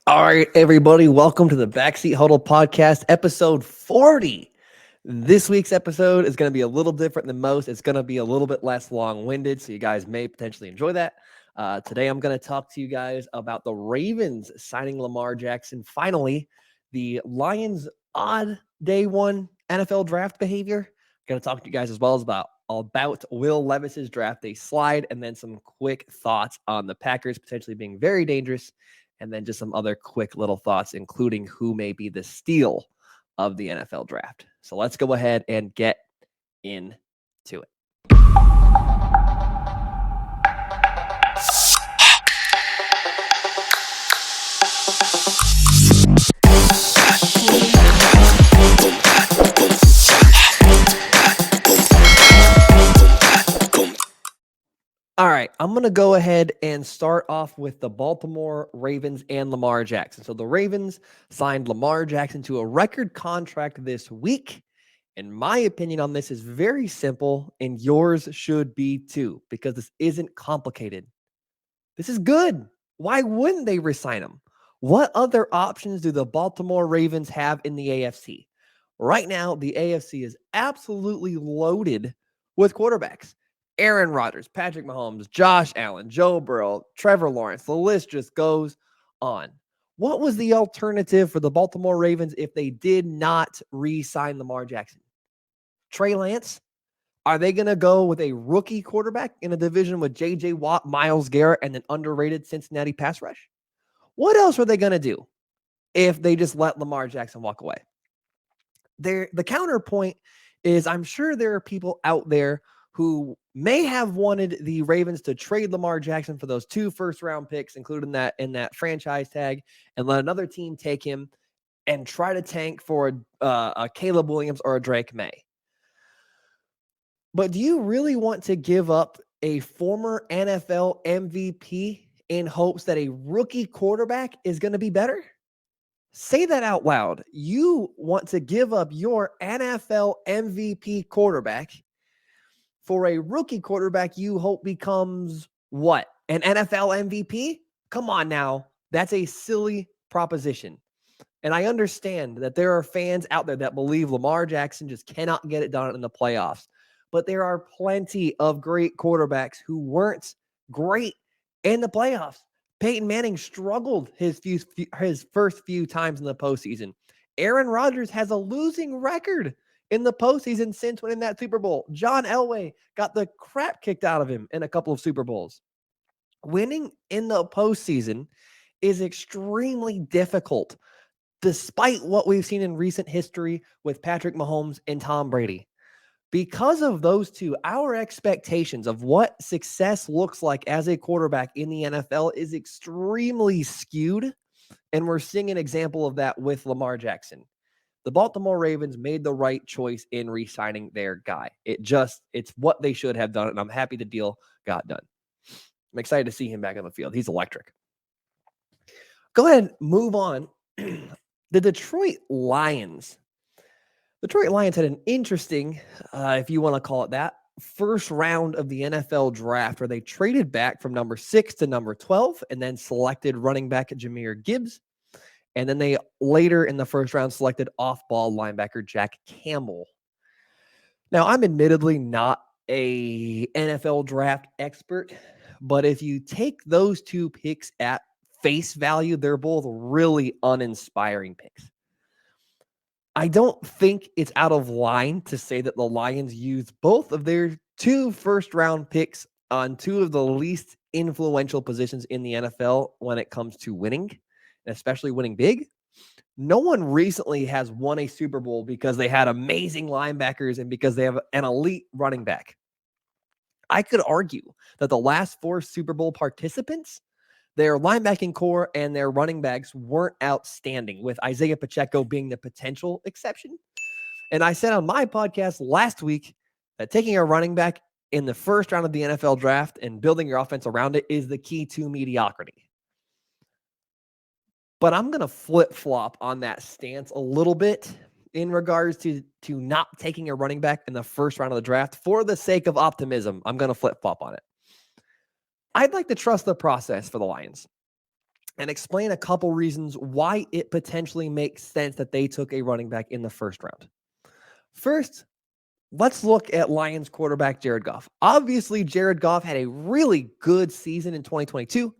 All right, everybody, welcome to the Backseat Huddle podcast, episode 40. This week's episode is going to be a little different than most. It's going to be a little bit less long-winded, so you guys may potentially enjoy that. Today, I'm going to talk to you guys about the Ravens signing Lamar Jackson. Finally, the Lions' odd day one NFL draft behavior. I'm going to talk to you guys as well as about Will Levis's draft day slide, and then some quick thoughts on the Packers potentially being very dangerous. And then just some other quick little thoughts, including who may be the steal of the NFL draft. So let's go ahead and get into it. All right, I'm going to go ahead and start off with the Baltimore Ravens and Lamar Jackson. So the Ravens signed Lamar Jackson to a record contract this week. And my opinion on this is very simple, and yours should be too, because this isn't complicated. This is good. Why wouldn't they resign him? What other options do the Baltimore Ravens have in the AFC? Right now, the AFC is absolutely loaded with quarterbacks. Aaron Rodgers, Patrick Mahomes, Josh Allen, Joe Burrow, Trevor Lawrence. The list just goes on. What was the alternative for the Baltimore Ravens if they did not re-sign Lamar Jackson? Trey Lance? Are they going to go with a rookie quarterback in a division with J.J. Watt, Myles Garrett, and an underrated Cincinnati pass rush? What else are they going to do if they just let Lamar Jackson walk away? The counterpoint is I'm sure there are people out there who may have wanted the Ravens to trade Lamar Jackson for those 2 first-round picks, including that in that franchise tag, and let another team take him and try to tank for a Caleb Williams or a Drake May. But do you really want to give up a former NFL MVP in hopes that a rookie quarterback is going to be better? Say that out loud. You want to give up your NFL MVP quarterback for a rookie quarterback you hope becomes what? An NFL MVP? Come on now. That's a silly proposition. And I understand that there are fans out there that believe Lamar Jackson just cannot get it done in the playoffs. But there are plenty of great quarterbacks who weren't great in the playoffs. Peyton Manning struggled his first few times in the postseason. Aaron Rodgers has a losing record in the postseason since winning that Super Bowl. John Elway got the crap kicked out of him in a couple of Super Bowls. Winning in the postseason is extremely difficult, despite what we've seen in recent history with Patrick Mahomes and Tom Brady. Because of those two, our expectations of what success looks like as a quarterback in the NFL is extremely skewed, and we're seeing an example of that with Lamar Jackson. The Baltimore Ravens made the right choice in re-signing their guy. It's what they should have done, and I'm happy the deal got done. I'm excited to see him back on the field. He's electric. Go ahead and move on. The Detroit Lions had an interesting, if you want to call it that, first round of the NFL draft where they traded back from number 6 to number 12 and then selected running back Jahmyr Gibbs. And then they later in the first round selected off-ball linebacker Jack Campbell. Now, I'm admittedly not a NFL draft expert, but if you take those 2 picks at face value, they're both really uninspiring picks. I don't think it's out of line to say that the Lions used both of their 2 first-round picks on 2 of the least influential positions in the NFL when it comes to winning, and especially winning big. No one recently has won a Super Bowl because they had amazing linebackers and because they have an elite running back. I could argue that the last 4 Super Bowl participants, their linebacking core and their running backs weren't outstanding, with Isaiah Pacheco being the potential exception. And I said on my podcast last week that taking a running back in the first round of the NFL draft and building your offense around it is the key to mediocrity. But I'm going to flip-flop on that stance a little bit in regards to not taking a running back in the first round of the draft. For the sake of optimism, I'm going to flip-flop on it. I'd like to trust the process for the Lions. and explain a couple reasons why it potentially makes sense that they took a running back in the first round. First, let's look at Lions quarterback Jared Goff. Obviously, Jared Goff had a really good season in 2022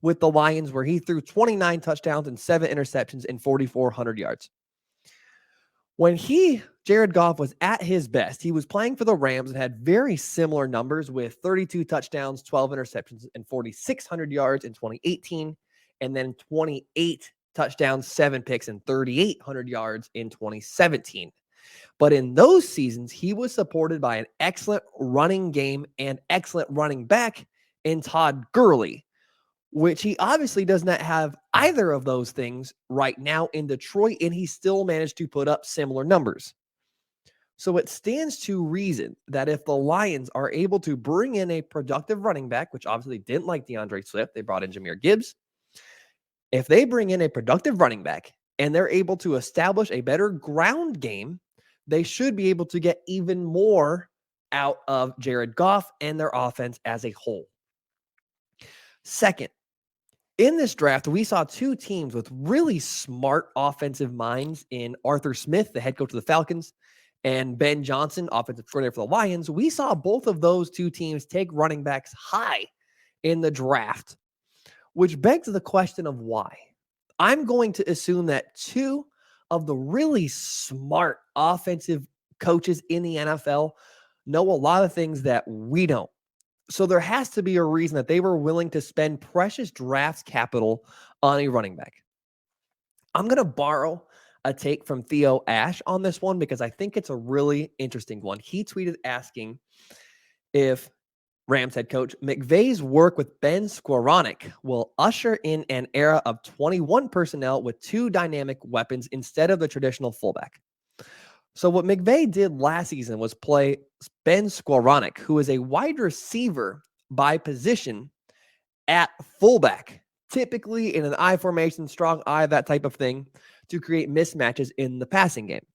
with the Lions, where he threw 29 touchdowns and 7 interceptions and 4,400 yards. When Jared Goff, was at his best, he was playing for the Rams and had very similar numbers with 32 touchdowns, 12 interceptions, and 4,600 yards in 2018, and then 28 touchdowns, 7 picks, and 3,800 yards in 2017. But in those seasons, he was supported by an excellent running game and excellent running back in Todd Gurley, which he obviously does not have either of those things right now in Detroit, and he still managed to put up similar numbers. So it stands to reason that if the Lions are able to bring in a productive running back, which obviously didn't like DeAndre Swift, they brought in Jahmyr Gibbs. If they bring in a productive running back and they're able to establish a better ground game, they should be able to get even more out of Jared Goff and their offense as a whole. Second, in this draft, we saw two teams with really smart offensive minds in Arthur Smith, the head coach of the Falcons, and Ben Johnson, offensive coordinator for the Lions. We saw both of those two teams take running backs high in the draft, which begs the question of why. I'm going to assume that two of the really smart offensive coaches in the NFL know a lot of things that we don't. So there has to be a reason that they were willing to spend precious draft capital on a running back. I'm going to borrow a take from Theo Ash on this one because I think it's a really interesting one. He tweeted asking if Rams head coach McVay's work with Ben Skowronek will usher in an era of 21 personnel with two dynamic weapons instead of the traditional fullback. So what McVay did last season was play Ben Skowronek, who is a wide receiver by position, at fullback, typically in an I formation, strong I, that type of thing, to create mismatches in the passing game.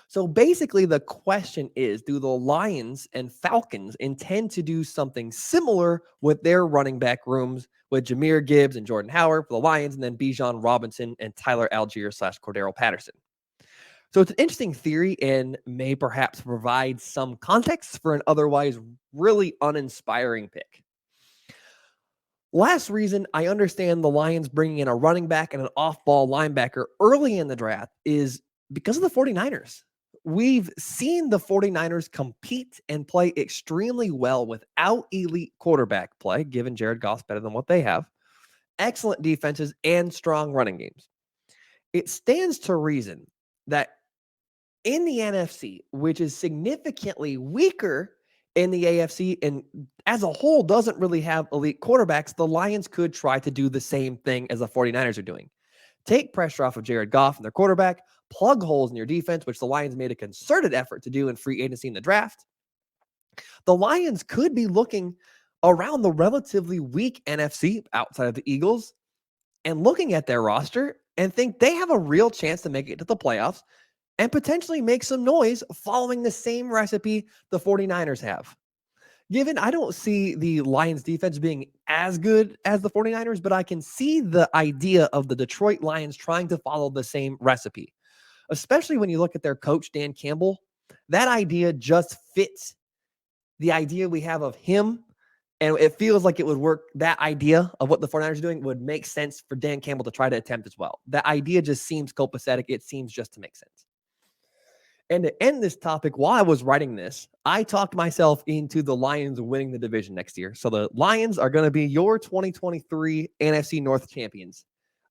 So basically the question is, do the Lions and Falcons intend to do something similar with their running back rooms with Jahmyr Gibbs and Jordan Howard for the Lions, and then Bijan Robinson and Tyler Algier / Cordero Patterson? So it's an interesting theory and may perhaps provide some context for an otherwise really uninspiring pick. Last reason I understand the Lions bringing in a running back and an off-ball linebacker early in the draft is because of the 49ers. We've seen the 49ers compete and play extremely well without elite quarterback play, given Jared Goff's better than what they have, excellent defenses, and strong running games. It stands to reason that in the NFC, which is significantly weaker in the AFC and as a whole doesn't really have elite quarterbacks, the Lions could try to do the same thing as the 49ers are doing. Take pressure off of Jared Goff and their quarterback, plug holes in your defense, which the Lions made a concerted effort to do in free agency in the draft. The Lions could be looking around the relatively weak NFC outside of the Eagles and looking at their roster and think they have a real chance to make it to the playoffs and potentially make some noise following the same recipe the 49ers have. Given I don't see the Lions defense being as good as the 49ers, but I can see the idea of the Detroit Lions trying to follow the same recipe, especially when you look at their coach, Dan Campbell. That idea just fits the idea we have of him, and it feels like it would work. That idea of what the 49ers are doing would make sense for Dan Campbell to try to attempt as well. That idea just seems copacetic. It seems just to make sense. And to end this topic, while I was writing this, I talked myself into the Lions winning the division next year. So the Lions are going to be your 2023 NFC North champions.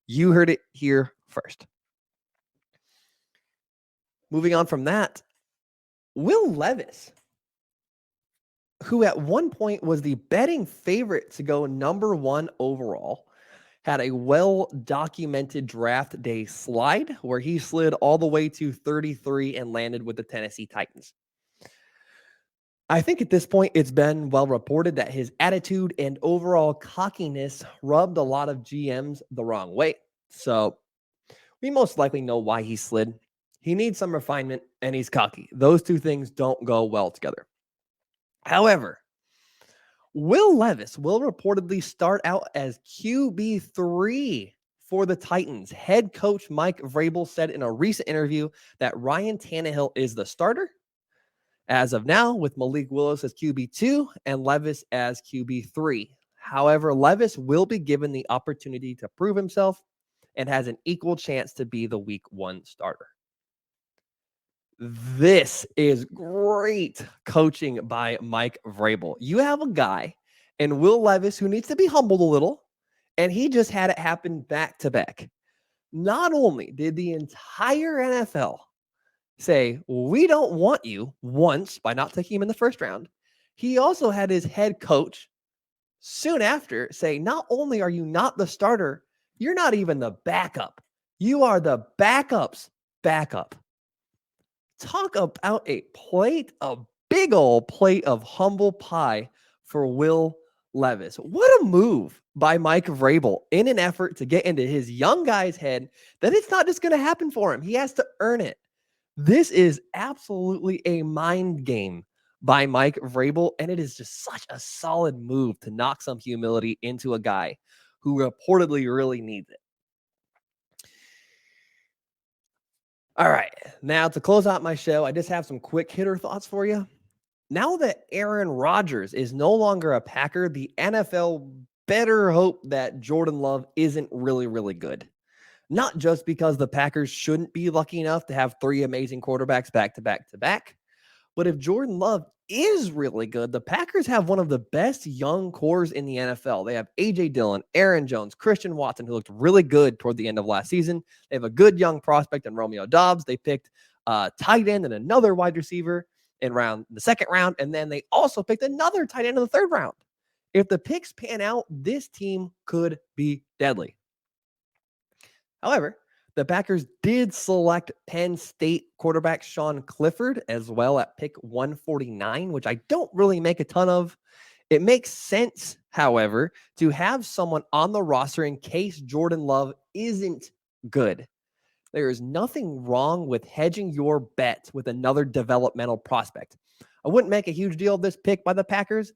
You heard it here first. Moving on from that, Will Levis, who at one point was the betting favorite to go number 1 overall, had a well-documented draft day slide where he slid all the way to 33 and landed with the Tennessee Titans. I think at this point it's been well reported that his attitude and overall cockiness rubbed a lot of GMs the wrong way. So we most likely know why he slid. He needs some refinement and he's cocky. Those two things don't go well together. However, Will Levis will reportedly start out as QB3 for the Titans. Head coach Mike Vrabel said in a recent interview that Ryan Tannehill is the starter as of now, with Malik Willis as QB2 and Levis as QB3. However, Levis will be given the opportunity to prove himself and has an equal chance to be the week 1 starter. This is great coaching by Mike Vrabel. You have a guy in Will Levis who needs to be humbled a little, and he just had it happen back to back. Not only did the entire NFL say, we don't want you once by not taking him in the first round, he also had his head coach soon after say, not only are you not the starter, you're not even the backup. You are the backup's backup. Talk about a big old plate of humble pie for Will Levis. What a move by Mike Vrabel in an effort to get into his young guy's head that it's not just going to happen for him. He has to earn it. This is absolutely a mind game by Mike Vrabel, and it is just such a solid move to knock some humility into a guy who reportedly really needs it. All right, now to close out my show, I just have some quick hitter thoughts for you. Now that Aaron Rodgers is no longer a Packer, the NFL better hope that Jordan Love isn't really, really good. Not just because the Packers shouldn't be lucky enough to have 3 amazing quarterbacks back to back to back, but if Jordan Love is really good, the Packers have one of the best young cores in the NFL. They have A.J. Dillon, Aaron Jones, Christian Watson, who looked really good toward the end of last season. They have a good young prospect in Romeo Doubs. They picked a tight end and another wide receiver in the second round, and then they also picked another tight end in the third round. If the picks pan out, this team could be deadly. However, the Packers did select Penn State quarterback Sean Clifford as well at pick 149, which I don't really make a ton of. It makes sense, however, to have someone on the roster in case Jordan Love isn't good. There is nothing wrong with hedging your bet with another developmental prospect. I wouldn't make a huge deal of this pick by the Packers,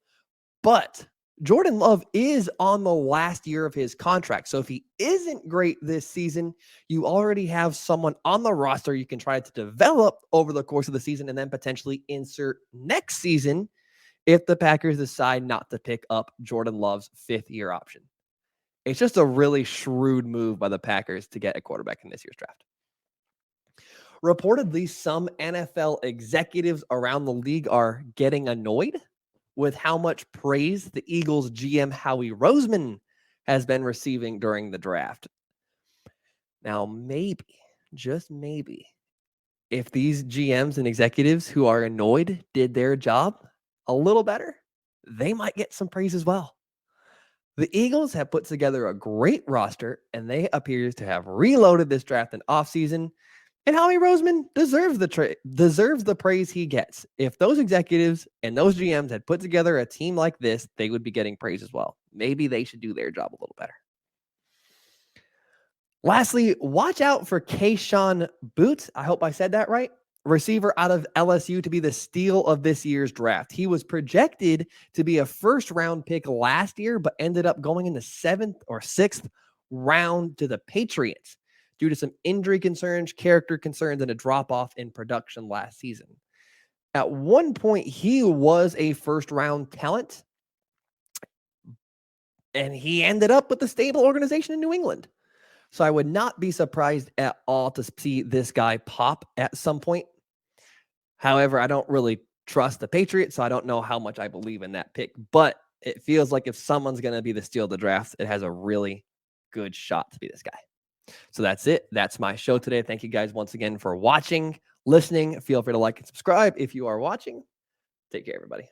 but Jordan Love is on the last year of his contract. So if he isn't great this season, you already have someone on the roster you can try to develop over the course of the season and then potentially insert next season if the Packers decide not to pick up Jordan Love's 5th-year option. It's just a really shrewd move by the Packers to get a quarterback in this year's draft. Reportedly, some NFL executives around the league are getting annoyed with how much praise the Eagles GM Howie Roseman has been receiving during the draft. Now, maybe, just maybe, if these GMs and executives who are annoyed did their job a little better, they might get some praise as well. The Eagles have put together a great roster, and they appear to have reloaded this draft and offseason. And Howie Roseman deserves the praise he gets. If those executives and those GMs had put together a team like this, they would be getting praise as well. Maybe they should do their job a little better. Lastly, watch out for Kayshon Boutte. I hope I said that right. Receiver out of LSU to be the steal of this year's draft. He was projected to be a first-round pick last year, but ended up going in the 7th or 6th round to the Patriots due to some injury concerns, character concerns, and a drop-off in production last season. At one point, he was a first-round talent, and he ended up with a stable organization in New England. So I would not be surprised at all to see this guy pop at some point. However, I don't really trust the Patriots, so I don't know how much I believe in that pick. But it feels like if someone's going to be the steal of the draft, it has a really good shot to be this guy. So that's it. That's my show today. Thank you guys once again for watching, listening. Feel free to like and subscribe if you are watching. Take care, everybody.